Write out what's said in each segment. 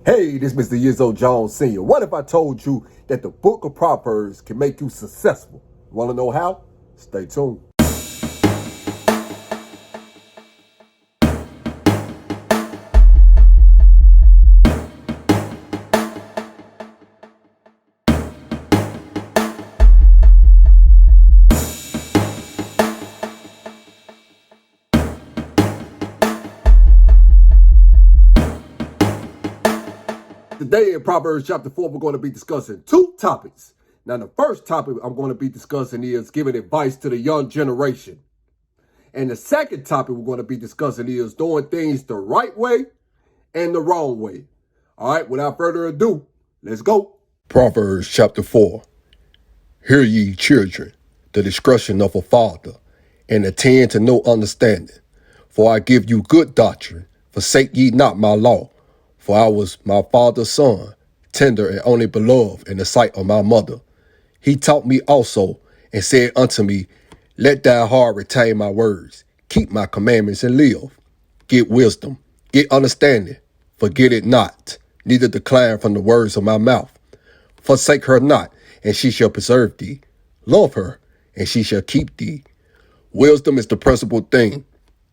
Hey, this is Mr. YIZO JONE Sr. What if I told you that the book of Proverbs can make you successful? Want to know how? Stay tuned. Today in Proverbs chapter 4, we're going to be discussing two topics. Now, the first topic I'm going to be discussing is giving advice to the young generation. And the second topic we're going to be discussing is doing things the right way and the wrong way. All right, without further ado, let's go. Proverbs chapter 4. Hear ye, children, the discretion of a father, and attend to no understanding. For I give you good doctrine. Forsake ye not my law. For I was my father's son, tender and only beloved in the sight of my mother. He taught me also, and said unto me, Let thy heart retain my words. Keep my commandments and live. Get wisdom, get understanding. Forget it not, neither decline from the words of my mouth. Forsake her not, and she shall preserve thee. Love her, and she shall keep thee. Wisdom is the principal thing.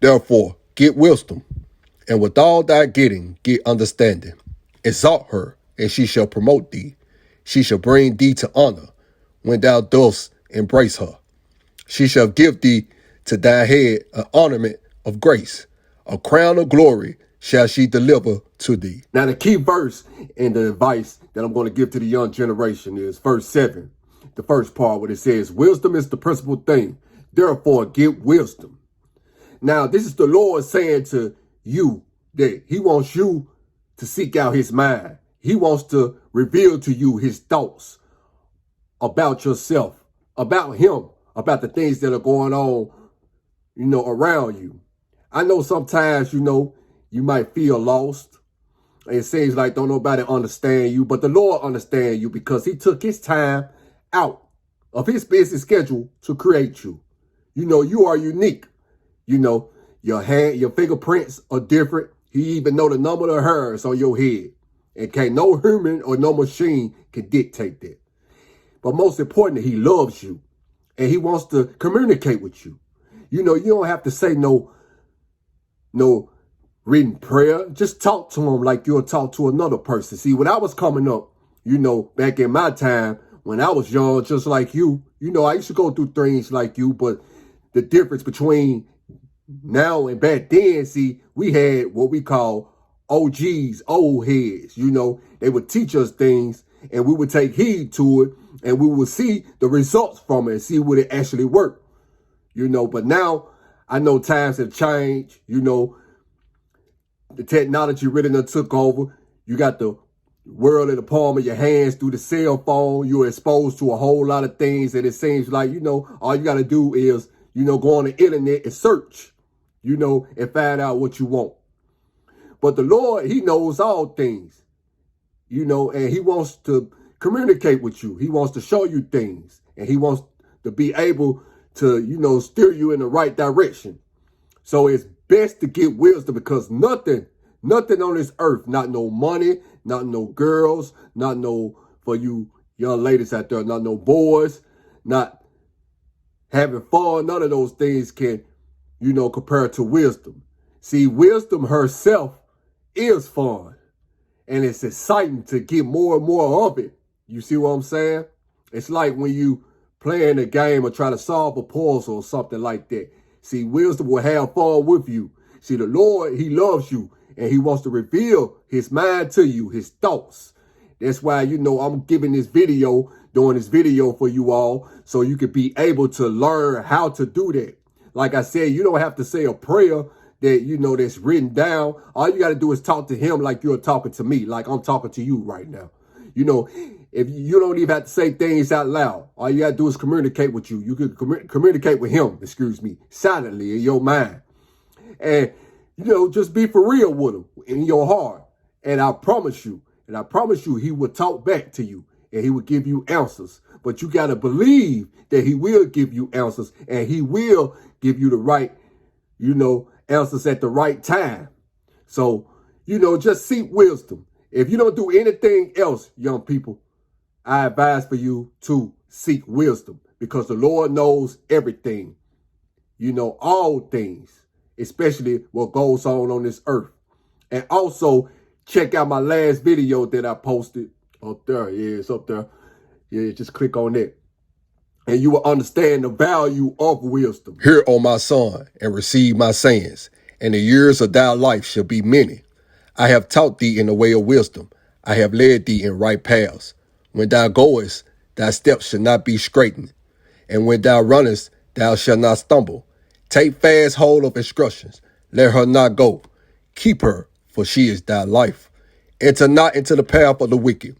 Therefore, get wisdom. And with all thy getting, get understanding. Exalt her, and she shall promote thee. She shall bring thee to honor when thou dost embrace her. She shall give thee to thy head an ornament of grace. A crown of glory shall she deliver to thee. Now, the key verse in the advice that I'm going to give to the young generation is verse 7. The first part where it says, wisdom is the principal thing. Therefore, get wisdom. Now, this is the Lord saying to you that he wants you to seek out his mind. He wants to reveal to you his thoughts about yourself, about him, about the things that are going on, around you. I know sometimes, you might feel lost. It seems like don't nobody understand you, but the Lord understands you because he took his time out of his busy schedule to create you. You are unique. Your hand, your fingerprints are different. He even know the number of hairs on your head. And can't no human or no machine can dictate that. But most importantly, he loves you. And he wants to communicate with you. You don't have to say no written prayer. Just talk to him like you'll talk to another person. See, when I was coming up, back in my time, when I was young, just like you, I used to go through things like you, but the difference between now and back then, see, we had what we call OGs, old heads. They would teach us things and we would take heed to it and we would see the results from it and see would it actually work. But now I know times have changed. The technology really done took over. You got the world in the palm of your hands through the cell phone. You're exposed to a whole lot of things and it seems like, all you got to do is, go on the internet and search. And find out what you want. But the Lord, he knows all things, and he wants to communicate with you. He wants to show you things, and he wants to be able to, steer you in the right direction. So it's best to get wisdom because nothing on this earth, not no money, not no girls, not no, for you young ladies out there, not no boys, not having fun, none of those things can compared to wisdom. See, wisdom herself is fun. And it's exciting to get more and more of it. You see what I'm saying? It's like when you playing a game or try to solve a puzzle or something like that. See, wisdom will have fun with you. See, the Lord, he loves you. And he wants to reveal his mind to you, his thoughts. That's why, I'm giving this video, doing this video for you all. So you can be able to learn how to do that. Like I said, you don't have to say a prayer that, that's written down. All you got to do is talk to him like you're talking to me, like I'm talking to you right now. If you don't even have to say things out loud, all you got to do is communicate with you. You can communicate with him, silently in your mind. And, just be for real with him in your heart. And I promise you, he will talk back to you and he will give you answers. But you got to believe that he will give you answers and he will give you the right, answers at the right time. So, just seek wisdom. If you don't do anything else, young people, I advise for you to seek wisdom, because the Lord knows everything. All things, especially what goes on this earth. And also, check out my last video that I posted up there. Yeah, it's up there. Yeah, just click on it. And you will understand the value of wisdom. Hear, O my son, and receive my sayings, and the years of thy life shall be many. I have taught thee in the way of wisdom. I have led thee in right paths. When thou goest, thy steps shall not be straitened. And when thou runnest, thou shalt not stumble. Take fast hold of instructions. Let her not go. Keep her, for she is thy life. Enter not into the path of the wicked,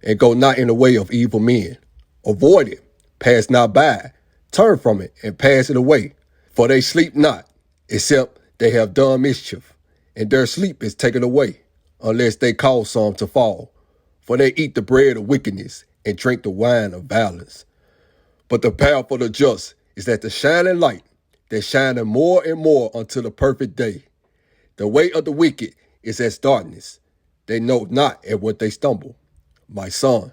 and go not in the way of evil men. Avoid it. Pass not by. Turn from it, and pass it away. For they sleep not, except they have done mischief, and their sleep is taken away, unless they cause some to fall. For they eat the bread of wickedness, and drink the wine of violence. But the path of the just is as the shining light, that shineth more and more unto the perfect day. The way of the wicked is as darkness. They know not at what they stumble. My son,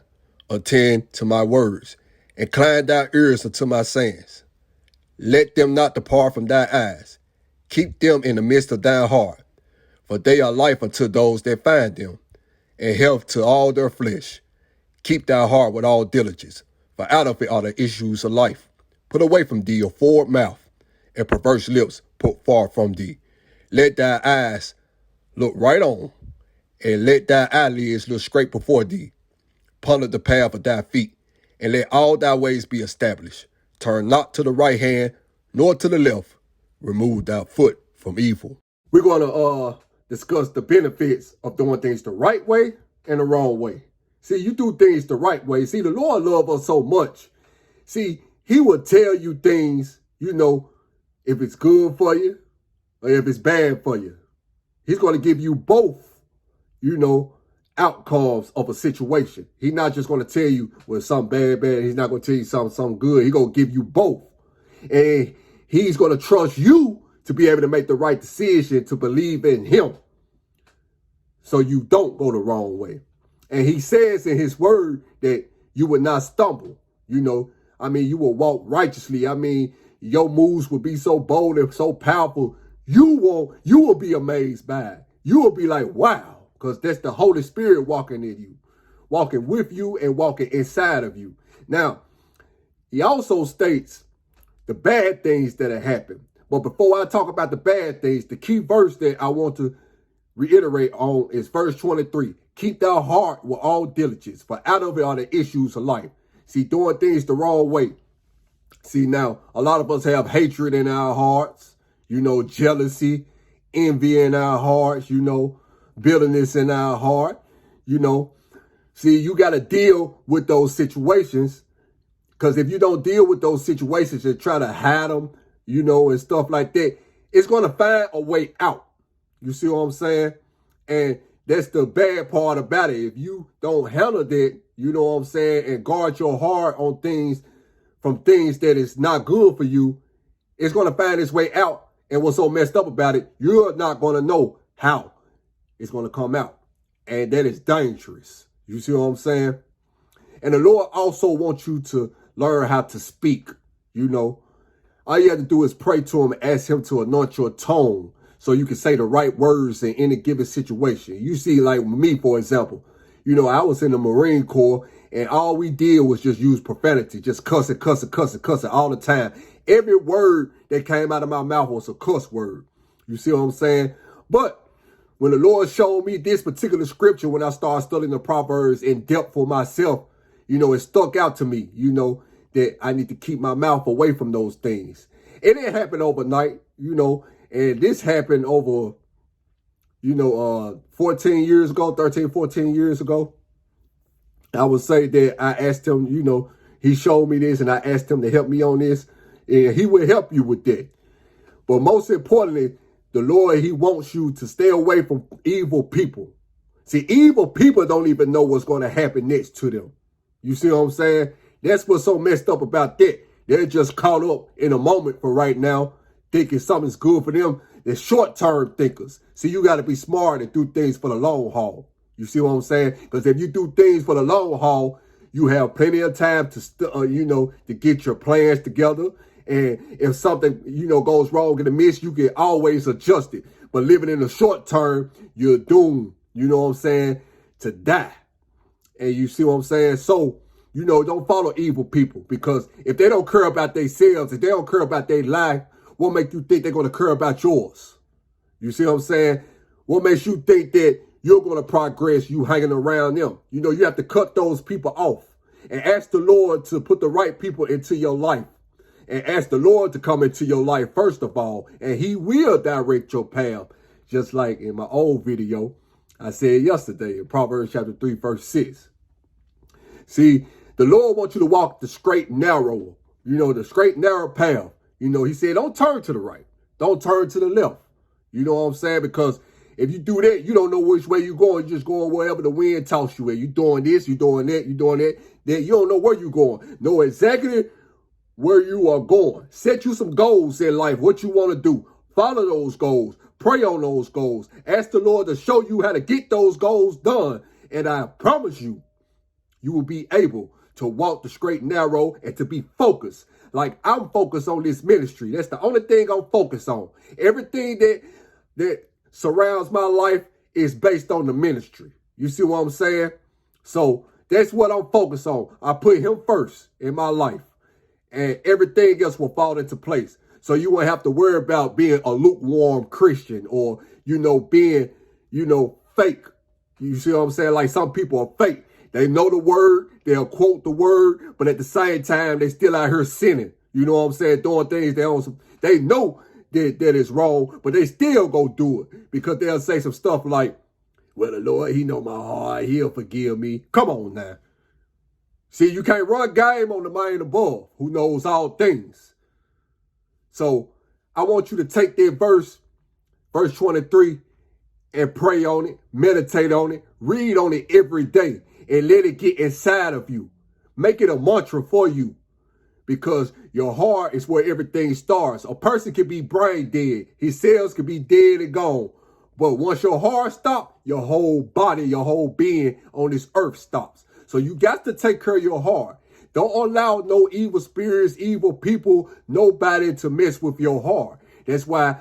attend to my words, incline thy ears unto my sayings. Let them not depart from thy eyes. Keep them in the midst of thy heart, for they are life unto those that find them, and health to all their flesh. Keep thy heart with all diligence, for out of it are the issues of life. Put away from thee a forward mouth, and perverse lips put far from thee. Let thy eyes look right on, and let thy eyelids look straight before thee. Ponder the path of thy feet, and let all thy ways be established. Turn not to the right hand, nor to the left. Remove thy foot from evil. We're going to discuss the benefits of doing things the right way and the wrong way. See, you do things the right way. See, the Lord loves us so much. See, he will tell you things, if it's good for you or if it's bad for you. He's going to give you both, outcomes of a situation. He's not just going to tell you, well, something bad. He's not going to tell you something good. He's going to give you both. And he's going to trust you to be able to make the right decision, to believe in him, so you don't go the wrong way. And he says in his word that you will not stumble. You will walk righteously. Your moves will be so bold and so powerful. You will be amazed by it. You will be like, wow, because that's the Holy Spirit walking in you, walking with you and walking inside of you. Now, he also states the bad things that have happened. But before I talk about the bad things, the key verse that I want to reiterate on is verse 23. Keep thy heart with all diligence, for out of it are the issues of life. See, doing things the wrong way. See, now, a lot of us have hatred in our hearts, jealousy, envy in our hearts, bitterness in our heart, See, you got to deal with those situations, because if you don't deal with those situations and try to hide them, and stuff like that, it's going to find a way out. You see what I'm saying? And that's the bad part about it. If you don't handle that, and guard your heart on things, from things that is not good for you, it's going to find its way out. And what's so messed up about it, you're not going to know how it's going to come out. And that is dangerous. You see what I'm saying? And the Lord also wants you to learn how to speak. All you have to do is pray to him and ask him to anoint your tone so you can say the right words in any given situation. You see, like me, for example, I was in the Marine Corps, and all we did was just use profanity, just cussing all the time. Every word that came out of my mouth was a cuss word. You see what I'm saying? But when the Lord showed me this particular scripture, when I started studying the Proverbs in depth for myself, it stuck out to me, that I need to keep my mouth away from those things. It didn't happen overnight, and this happened over, 14 years ago, 13, 14 years ago. I would say that I asked him, he showed me this, and I asked him to help me on this, and he will help you with that. But most importantly, the Lord, he wants you to stay away from evil people. See, evil people don't even know what's going to happen next to them. You see what I'm saying? That's what's so messed up about that. They're just caught up in a moment for right now, thinking something's good for them. They're short-term thinkers. See, you got to be smart and do things for the long haul. You see what I'm saying? Because if you do things for the long haul, you have plenty of time to, to get your plans together. And if something, goes wrong in the midst, you can always adjust it. But living in the short term, you're doomed, to die. And you see what I'm saying? So, don't follow evil people, because if they don't care about themselves, if they don't care about their life, what makes you think they're going to care about yours? You see what I'm saying? What makes you think that you're going to progress, you hanging around them? You have to cut those people off and ask the Lord to put the right people into your life, and ask the Lord to come into your life first of all, and he will direct your path. Just like in my old video I said yesterday in Proverbs chapter 3, verse 6. See, the Lord wants you to walk the straight and narrow, the straight and narrow path. He said, don't turn to the right. Don't turn to the left. You know what I'm saying? Because if you do that, you don't know which way you're going. You're just going wherever the wind toss you at. You're doing this, you're doing that, you're doing that. Then you don't know where you're going. Know exactly where you are going. Set you some goals in life, what you want to do. Follow those goals. Pray on those goals. Ask the Lord to show you how to get those goals done. And I promise you, you will be able to walk the straight and narrow and to be focused. Like I'm focused on this ministry. That's the only thing I'm focused on. Everything that surrounds my life is based on the ministry. You see what I'm saying? So that's what I'm focused on. I put him first in my life, and everything else will fall into place. So you won't have to worry about being a lukewarm Christian or, being, fake. You see what I'm saying? Like some people are fake. They know the word, they'll quote the word, but at the same time, they still out here sinning. You know what I'm saying? Doing things they know that is wrong, but they still go do it because they'll say some stuff like, well, the Lord, he know my heart, he'll forgive me. Come on now. See, you can't run game on the mind above who knows all things. So I want you to take that verse 23, and pray on it, meditate on it, read on it every day, and let it get inside of you. Make it a mantra for you, because your heart is where everything starts. A person can be brain dead. His cells can be dead and gone. But once your heart stops, your whole body, your whole being on this earth stops. So you got to take care of your heart. Don't allow no evil spirits, evil people, nobody to mess with your heart. That's why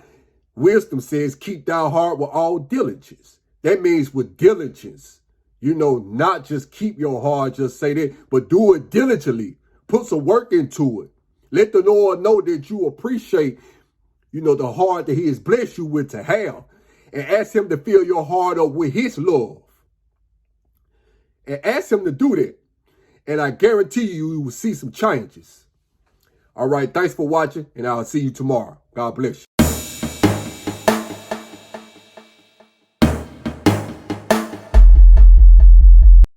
wisdom says, keep thy heart with all diligence. That means with diligence. Not just keep your heart, just say that, but do it diligently. Put some work into it. Let the Lord know that you appreciate, the heart that he has blessed you with to have. And ask him to fill your heart up with his love. And ask him to do that. And I guarantee you will see some changes. All right, thanks for watching, and I'll see you tomorrow. God bless you.